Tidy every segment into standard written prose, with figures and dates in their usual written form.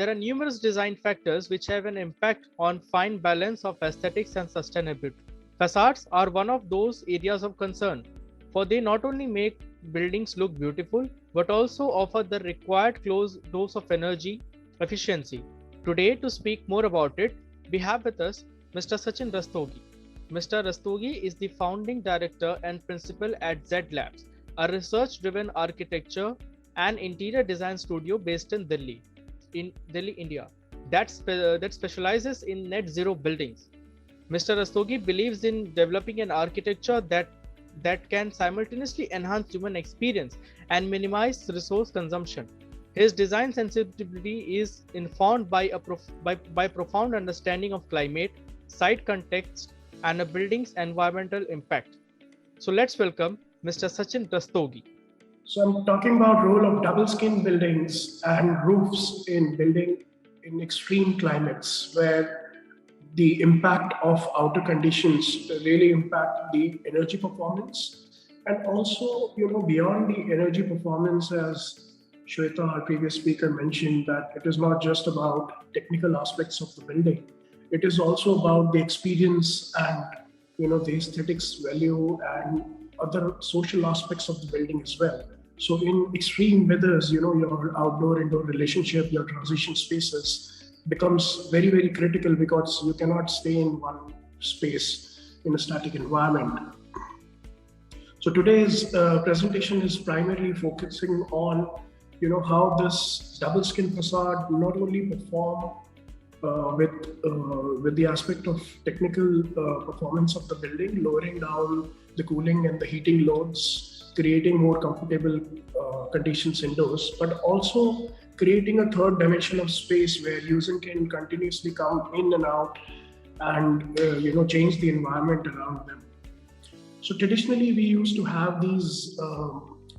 there are numerous design factors which have an impact on fine balance of aesthetics and sustainability. Facades are one of those areas of concern, for they not only make buildings look beautiful but also offer the required close dose of energy efficiency. Today, to speak more about it, we have with us Mr. Sachin Rastogi. Mr. Rastogi is the founding director and principal at Z Labs, a research-driven architecture and interior design studio based in Delhi, India, that specializes in net zero buildings. Mr. Rastogi believes in developing an architecture that can simultaneously enhance human experience and minimize resource consumption. His design sensibility is informed by by profound understanding of climate, site context, and a building's environmental impact. So let's welcome Mr. Sachin Rastogi. So I'm talking about role of double skin buildings and roofs in building in extreme climates where the impact of outer conditions really impact the energy performance. And also, beyond the energy performance, as Shweta, our previous speaker, mentioned, that it is not just about technical aspects of the building. It is also about the experience and, the aesthetics value and other social aspects of the building as well. So in extreme weathers, your outdoor-indoor relationship, your transition spaces becomes very, very critical because you cannot stay in one space in a static environment. So today's presentation is primarily focusing on, how this double skin facade not only perform with the aspect of technical performance of the building, lowering down the cooling and the heating loads, creating more comfortable conditions indoors, but also creating a third dimension of space where users can continuously come in and out and change the environment around them. So traditionally, we used to have these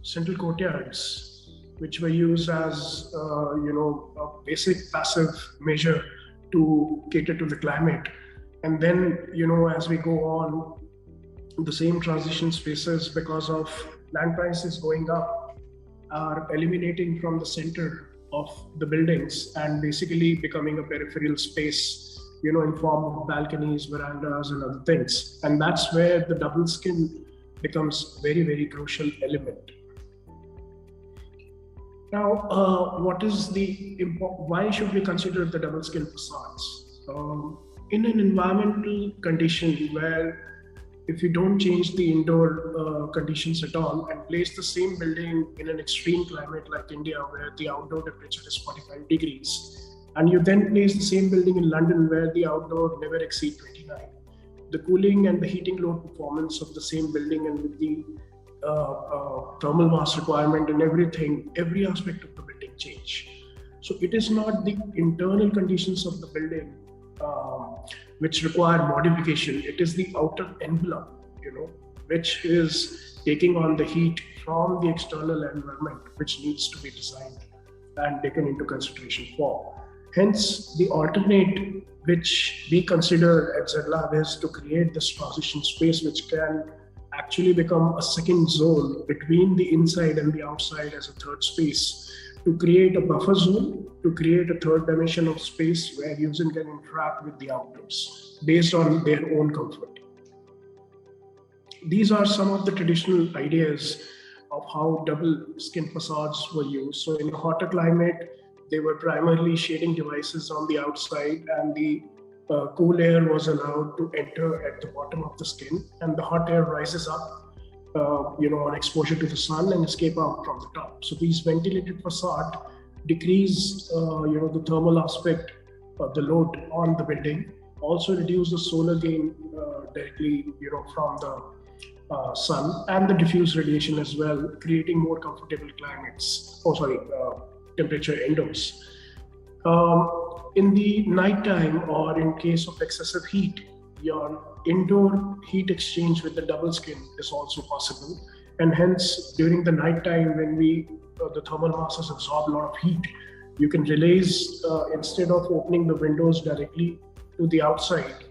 central courtyards, which were used as a basic passive measure to cater to the climate. And then, as we go on, the same transition spaces, because of land prices going up, are eliminating from the center of the buildings and basically becoming a peripheral space, in form of balconies, verandas, and other things. And that's where the double skin becomes very, very crucial element. Now, why should we consider the double skin facades? In an environmental condition where if you don't change the indoor conditions at all and place the same building in an extreme climate like India, where the outdoor temperature is 45 degrees, and you then place the same building in London where the outdoor never exceed 29, the cooling and the heating load performance of the same building and with the thermal mass requirement and everything, every aspect of the building change. So it is not the internal conditions of the building which require modification. It is the outer envelope, which is taking on the heat from the external environment, which needs to be designed and taken into consideration for. Hence, the alternate which we consider at Z Lab is to create this transition space which can actually become a second zone between the inside and the outside as a third space, to create a buffer zone, to create a third dimension of space where users can interact with the outdoors based on their own comfort. These are some of the traditional ideas of how double skin facades were used. So in a hotter climate, they were primarily shading devices on the outside, and the cool air was allowed to enter at the bottom of the skin, and the hot air rises up on exposure to the sun and escape out from the top. So these ventilated facade decrease the thermal aspect of the load on the building, also reduce the solar gain directly from the sun, and the diffuse radiation as well, creating more comfortable temperature indoors. In the nighttime, or in case of excessive heat, your indoor heat exchange with the double skin is also possible. And hence, during the nighttime, when the thermal masses absorb a lot of heat, you can release, instead of opening the windows directly to the outside,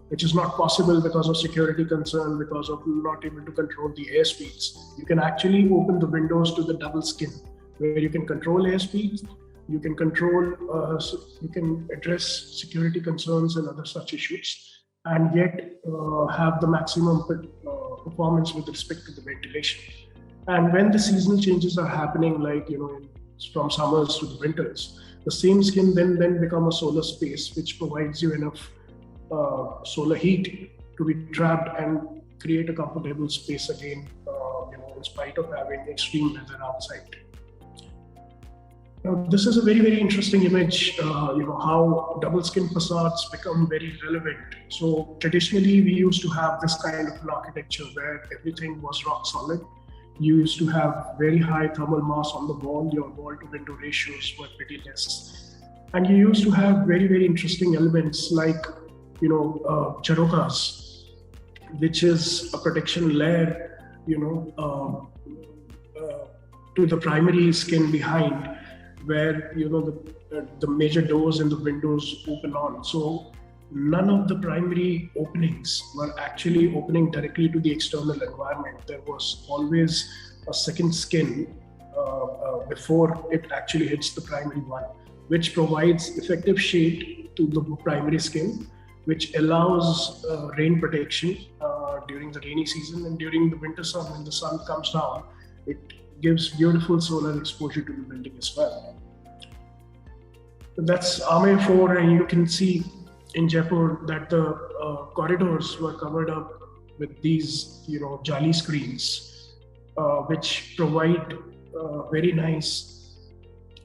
which is not possible because of security concern, because of not able to control the air speeds. You can actually open the windows to the double skin, where you can control air speeds, you can control, you can address security concerns and other such issues, and yet have the maximum performance with respect to the ventilation. And when the seasonal changes are happening, like from summers to the winters, the same skin then become a solar space, which provides you enough solar heat to be trapped and create a comfortable space again, in spite of having extreme weather outside. Now, this is a very, very interesting image, how double skin facades become very relevant. So traditionally, we used to have this kind of an architecture where everything was rock solid. You used to have very high thermal mass on the wall. Your wall to window ratios were pretty less. And you used to have very, very interesting elements like, jharokas, which is a protection layer, to the primary skin behind, where the major doors and the windows open on. So none of the primary openings were actually opening directly to the external environment. There was always a second skin before it actually hits the primary one, which provides effective shade to the primary skin, which allows rain protection during the rainy season, and during the winter sun, when the sun comes down, it gives beautiful solar exposure to the building as well. That's Amer 4, and you can see in Jaipur that the corridors were covered up with these, jali screens, which provide very nice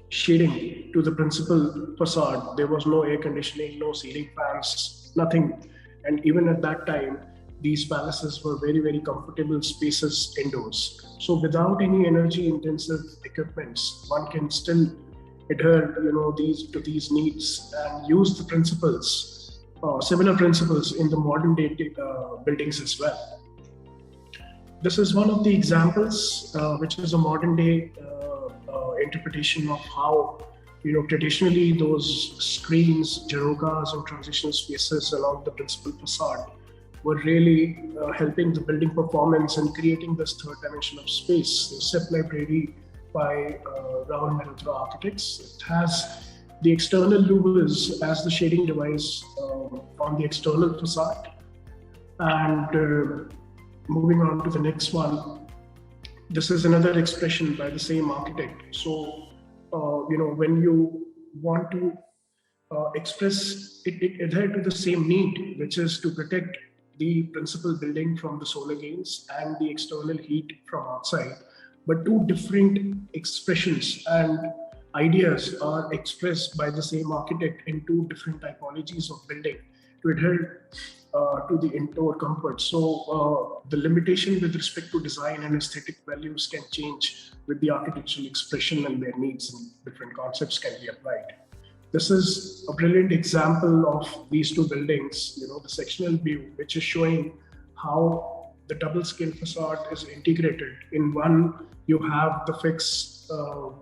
shading to the principal facade. There was no air conditioning, no ceiling fans, nothing. And even at that time, these palaces were very, very comfortable spaces indoors. So without any energy intensive equipments, one can still adhere, to these needs and use the principles, similar principles in the modern day buildings as well. This is one of the examples, which is a modern day interpretation of how, traditionally those screens, jharokas, and transitional spaces along the principal facade were really helping the building performance and creating this third dimension of space. The SIP library by Rahul Mehrotra Architects. It has the external louvers as the shading device on the external facade. And moving on to the next one, this is another expression by the same architect. So, when you want to express it adhere to the same need, which is to protect the principal building from the solar gains and the external heat from outside. But two different expressions and ideas are expressed by the same architect in two different typologies of building to adhere to the indoor comfort. So the limitation with respect to design and aesthetic values can change with the architectural expression, and their needs and different concepts can be applied. This is a brilliant example of these two buildings, the sectional view, which is showing how the double skin facade is integrated. In one, you have the fixed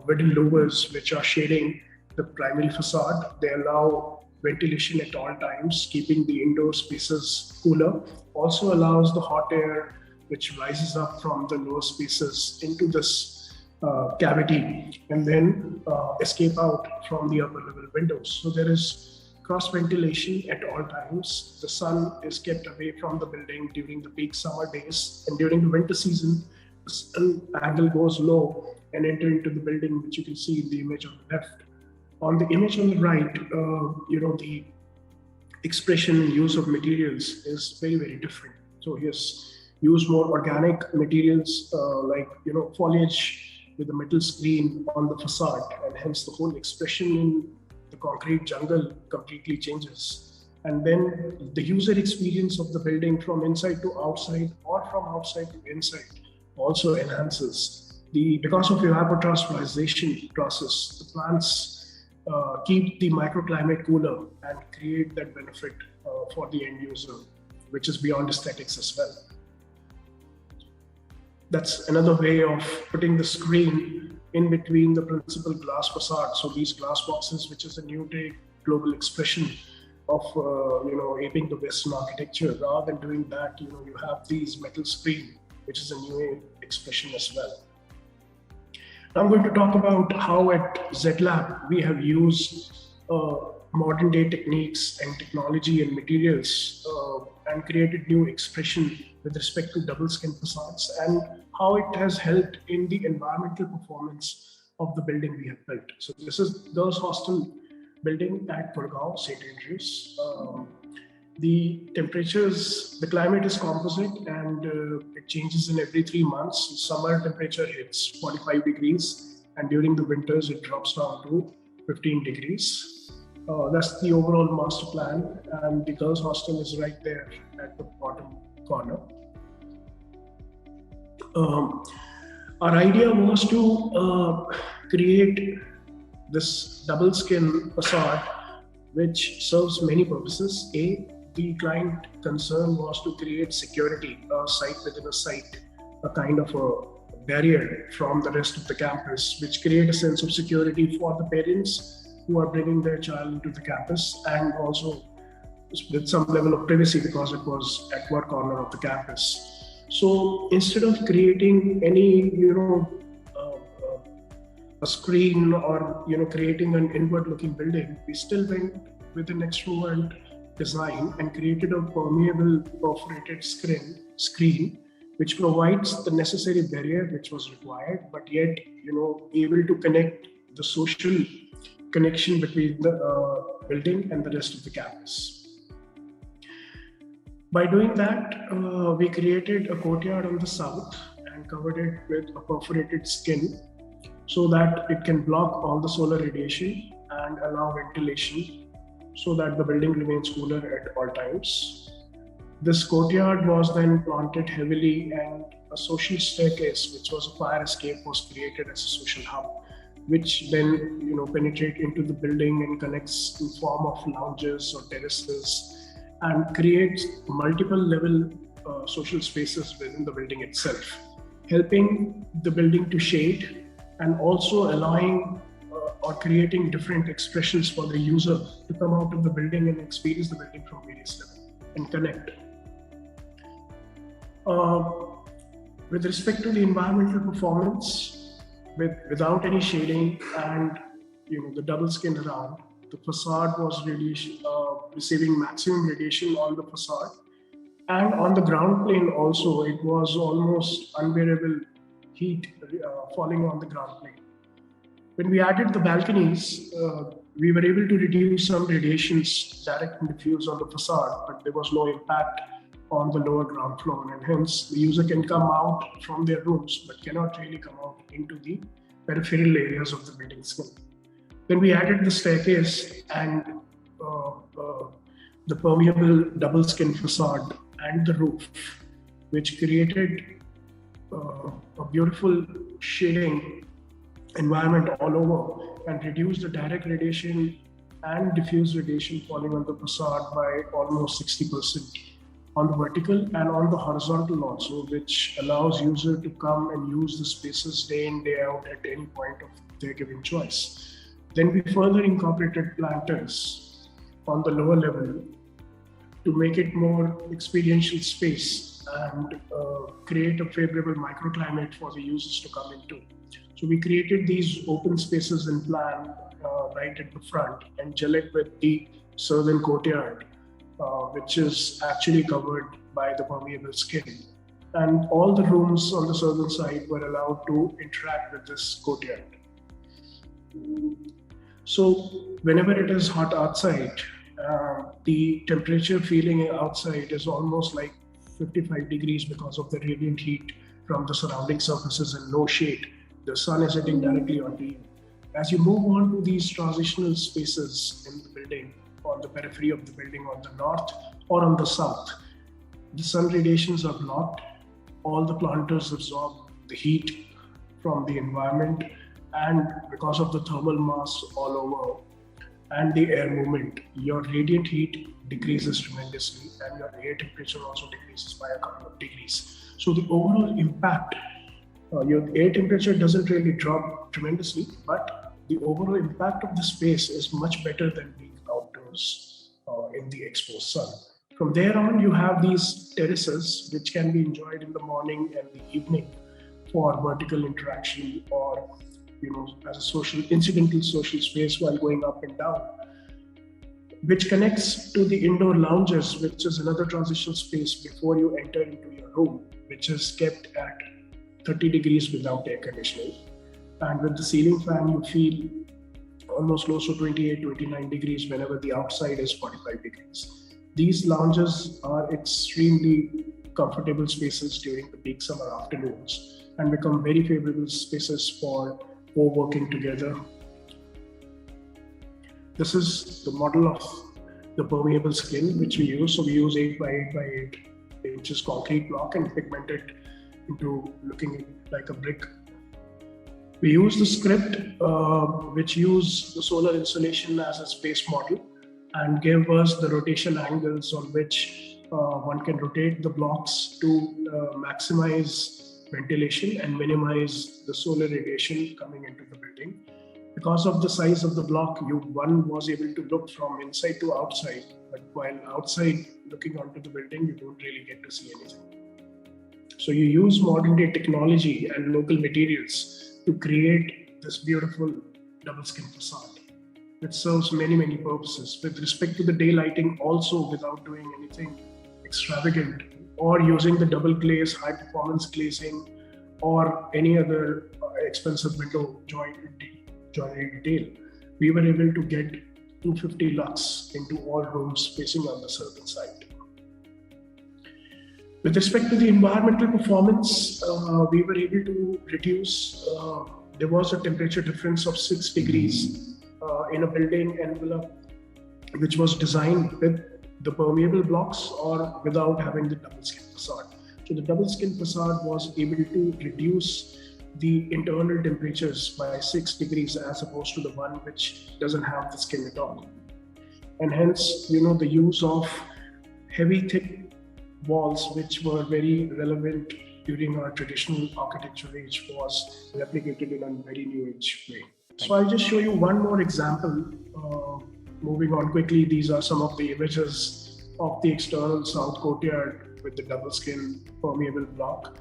wooden louvers, which are shading the primary facade. They allow ventilation at all times, keeping the indoor spaces cooler. Also allows the hot air, which rises up from the lower spaces into this cavity and then escape out from the upper level windows. So there is cross ventilation at all times. The sun is kept away from the building during the peak summer days, and during the winter season, the sun angle goes low and enter into the building, which you can see in the image on the left. On the image on the right, the expression and use of materials is very, very different. So he has used more organic materials like foliage with a metal screen on the facade, and hence the whole expression in the concrete jungle completely changes. And then the user experience of the building from inside to outside or from outside to inside also enhances. Because of evapotranspiration process, the plants keep the microclimate cooler and create that benefit for the end user, which is beyond aesthetics as well. That's another way of putting the screen in between the principal glass facade. So these glass boxes, which is a new day global expression of aping the Western architecture. Rather than doing that, you have these metal screen, which is a new expression as well. I'm going to talk about how at ZLab we have used modern day techniques and technology and materials and created new expression with respect to double skin facades, and how it has helped in the environmental performance of the building we have built. So this is Girls Hostel building at Gurgaon, St. Andrews. The climate is composite, and it changes in every 3 months. Summer temperature hits 45 degrees, and during the winters it drops down to 15 degrees. That's the overall master plan, and the girls' hostel is right there at the bottom corner. Our idea was to create this double skin facade, which serves many purposes. The client concern was to create security, a site within a site, a kind of a barrier from the rest of the campus, which create a sense of security for the parents who are bringing their child into the campus, and also with some level of privacy because it was at one corner of the campus. So instead of creating any, a screen or creating an inward-looking building, we still went with an extrovert design and created a permeable perforated screen which provides the necessary barrier which was required, but yet able to connect the social connection between the building and the rest of the campus. By doing that, we created a courtyard on the south and covered it with a perforated skin so that it can block all the solar radiation and allow ventilation so that the building remains cooler at all times. This courtyard was then planted heavily, and a social staircase, which was a fire escape, was created as a social hub, which then penetrate into the building and connects in form of lounges or terraces, and creates multiple level social spaces within the building itself, helping the building to shade and also allowing or creating different expressions for the user to come out of the building and experience the building from various levels and connect. With respect to the environmental performance, without any shading and the double skin around, the facade was receiving maximum radiation on the facade, and on the ground plane also it was almost unbearable heat falling on the ground plane. When we added the balconies, we were able to reduce some radiations direct and diffuse on the facade, but there was no impact on the lower ground floor, and hence the user can come out from their rooms but cannot really come out into the peripheral areas of the building skin. Then we added the staircase and the permeable double skin facade and the roof, which created a beautiful shading environment all over and reduced the direct radiation and diffuse radiation falling on the facade by almost 60% on the vertical and on the horizontal also, which allows user to come and use the spaces day in, day out at any point of their given choice. Then we further incorporated planters on the lower level to make it more experiential space and create a favorable microclimate for the users to come into. So we created these open spaces in plan right at the front and gel it with the southern courtyard, which is actually covered by the permeable skin. And all the rooms on the southern side were allowed to interact with this courtyard. So whenever it is hot outside, the temperature feeling outside is almost like 55 degrees because of the radiant heat from the surrounding surfaces and no shade. The sun is hitting directly onto you. As you move on to these transitional spaces in the building, on the periphery of the building, on the north or on the south, the sun radiations are blocked. All the planters absorb the heat from the environment, and because of the thermal mass all over and the air movement, your radiant heat decreases tremendously and your air temperature also decreases by a couple of degrees. So the overall impact, your air temperature doesn't really drop tremendously, but the overall impact of the space is much better than being outdoors in the exposed sun. From there on, you have these terraces which can be enjoyed in the morning and the evening for vertical interaction or as a incidental social space while going up and down, which connects to the indoor lounges, which is another transition space before you enter into your room, which is kept at 30 degrees without air conditioning. And with the ceiling fan, you feel almost close to 28, 29 degrees whenever the outside is 45 degrees. These lounges are extremely comfortable spaces during the peak summer afternoons and become very favorable spaces for co-working together. This is the model of the permeable skin which we use. So we use 8 by 8 by 8 inches concrete block and pigment it into looking like a brick. We use the script which use the solar insolation as a space model and give us the rotation angles on which one can rotate the blocks to maximize ventilation and minimize the solar radiation coming into the building. Because of the size of the block, one was able to look from inside to outside, but while outside looking onto the building, you don't really get to see anything. So you use modern day technology and local materials to create this beautiful double skin facade, which serves many, many purposes with respect to the day lighting, also without doing anything extravagant or using the double glaze, high performance glazing, or any other expensive window joinery detail. We were able to get 250 lux into all rooms facing on the southern side. With respect to the environmental performance, we were able to reduce, there was a temperature difference of 6 degrees in a building envelope, which was designed with the permeable blocks or without having the double skin facade. So the double skin facade was able to reduce the internal temperatures by 6 degrees as opposed to the one which doesn't have the skin at all. And hence, the use of heavy, thick walls, which were very relevant during our traditional architecture age, was replicated in a very new age way. So I'll just show you one more example. Moving on quickly, these are some of the images of the external south courtyard with the double skin permeable block,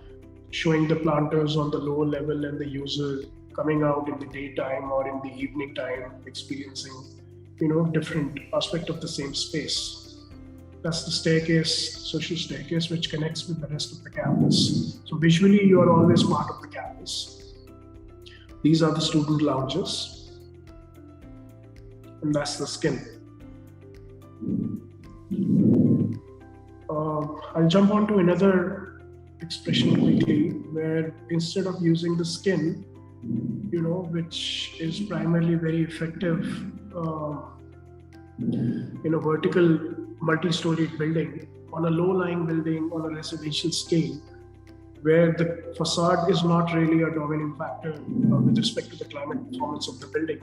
showing the planters on the lower level and the user coming out in the daytime or in the evening time, experiencing, different aspect of the same space. That's the staircase, social staircase, which connects with the rest of the campus. So visually, you are always part of the campus. These are the student lounges, and that's the skin. I'll jump on to another expression quickly, where instead of using the skin, which is primarily very effective in a vertical multi-storied building, on a low-lying building on a residential scale, where the facade is not really a dominating factor with respect to the climate performance of the building,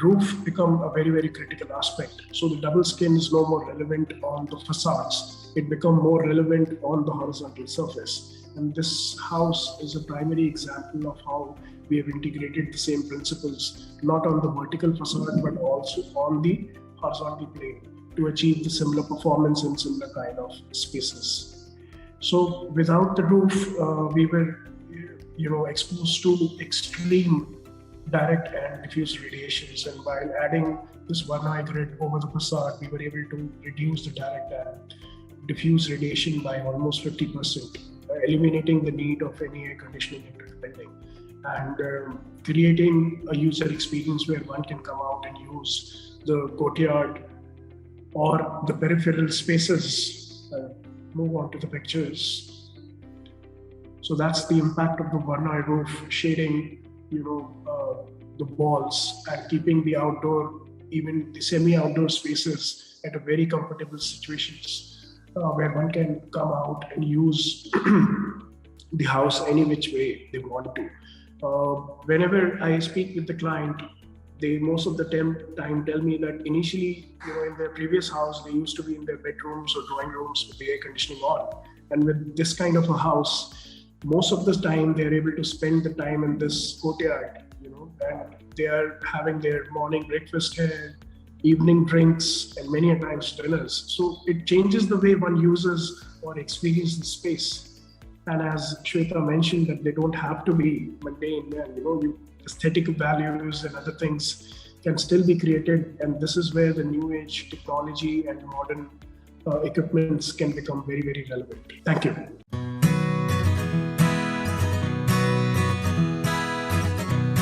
roof become a very, very critical aspect. So the double skin is no more relevant on the facades. It become more relevant on the horizontal surface. And this house is a primary example of how we have integrated the same principles, not on the vertical facade, but also on the horizontal plane to achieve the similar performance in similar kind of spaces. So without the roof, we were, exposed to extreme direct and diffuse radiations. And while adding this Varna grid over the facade, we were able to reduce the direct and diffuse radiation by almost 50%, eliminating the need of any air conditioning into the building, and creating a user experience where one can come out and use the courtyard or the peripheral spaces. Move on to the pictures. So that's the impact of the Varna roof, shading the walls and keeping the outdoor, even the semi-outdoor spaces at a very comfortable situations where one can come out and use the house any which way they want to. Whenever I speak with the client, they most of the time tell me that initially, in their previous house, they used to be in their bedrooms or drawing rooms with the air conditioning on. And with this kind of a house, most of the time they're able to spend the time in this courtyard, and they are having their morning breakfast here, evening drinks, and many a times dinners. So it changes the way one uses or experiences the space. And as Shweta mentioned, that they don't have to be mundane, and aesthetic values and other things can still be created. And this is where the new age technology and modern equipments can become very, very relevant. Thank you.